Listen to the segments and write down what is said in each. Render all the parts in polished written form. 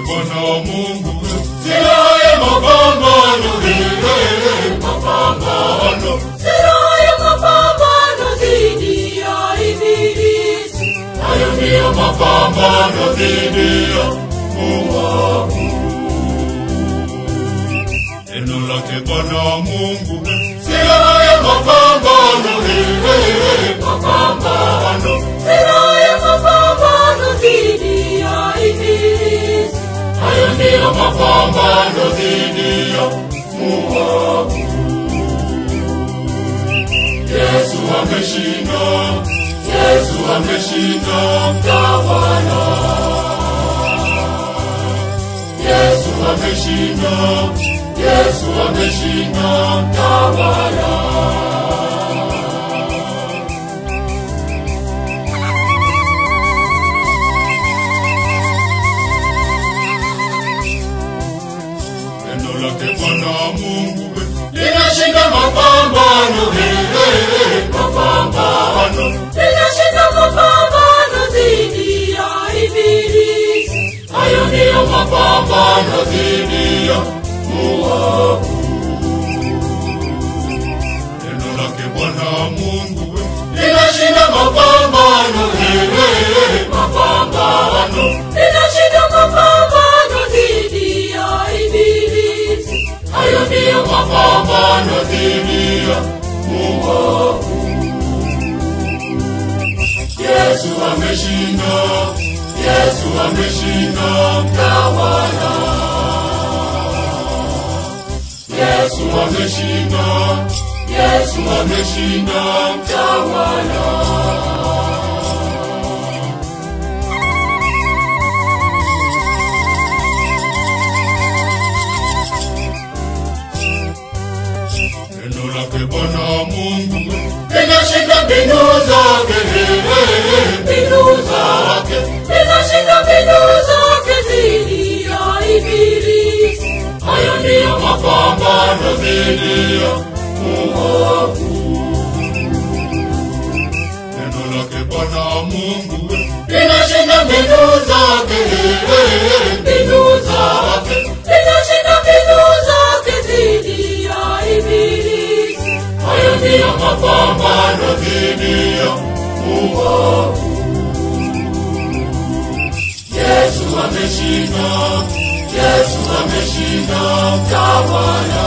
Bwana Mungu, silaha ya mapambano, mapambano, silaha ya mapambano dhidi ya ibilisi. Hayo ndiyo mapambano dhidi ya muovu. Neno lake Bwana Mungu, silaha ya mapambano, mapambano, silaha ya mapambano dhidi ya ibilisi. Hayo ndiyo mapambano dhidi ya muovu. Yesu ameshinda, Yesu ameshinda mtawala. Yesu ameshinda, Yesu ameshinda mtawala. Bwana Mungu, linashinda mapambano, mapambano, linashinda mapambano dhidi ya ibilisi. Hayo ndiyo mapambano dhidi ya muovu. Neno lake Bwana Mungu, linashinda mapambano, mapambano, linashinda mapambano dhidi ya ibilisi. Hayo ndiyo mapambano dhidi ya muovu. Yesu ameshinda, Yesu ameshinda mtawala. Yesu ameshinda, Yesu ameshinda mtawala. Neno lake Bwana Mungu, linashinda mbinu zake, mbinu zake, linashinda mbinu zake dhidi ya ibilisi. Hayo ndiyo mapambano dhidi ya muovu. Neno lake Bwana Mungu, linashinda mbinu zake, mbinu zake, linashinda mbinu zake dhidi ya ibilisi. Hayo ndiyo mapambano dhidi ya muovu. Yesu ameshinda, Yesu ameshinda mtawala.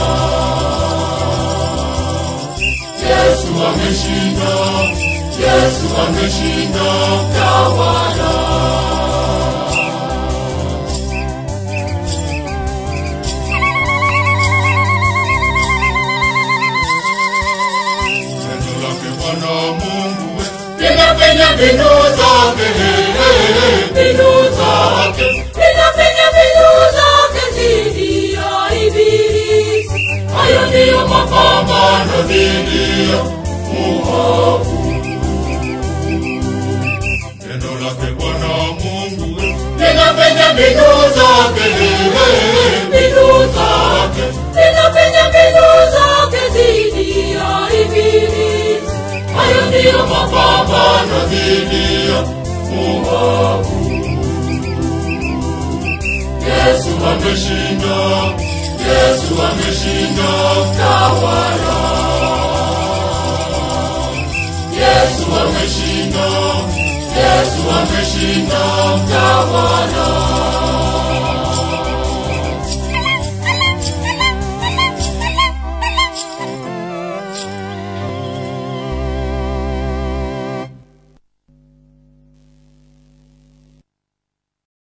Yesu ameshinda, Yesu ameshinda mtawala. Bwana Mungu, linapenya mbinu zake, mbinu zake, linapenya mbinu zake dhidi ya ibilisi. Hayo ndiyo mapambano dhidi ya muovu. Neno lake Bwana Mungu, linapenya mbinu zake, mbinu zake, linapenya mbinu zake dhidi ya ibilisi. Hayo ndiyo mapambano dhidi ya muovu. Yesu ameshinda, Yesu ameshinda mtawala. Yesu ameshinda, Yesu ameshinda mtawala.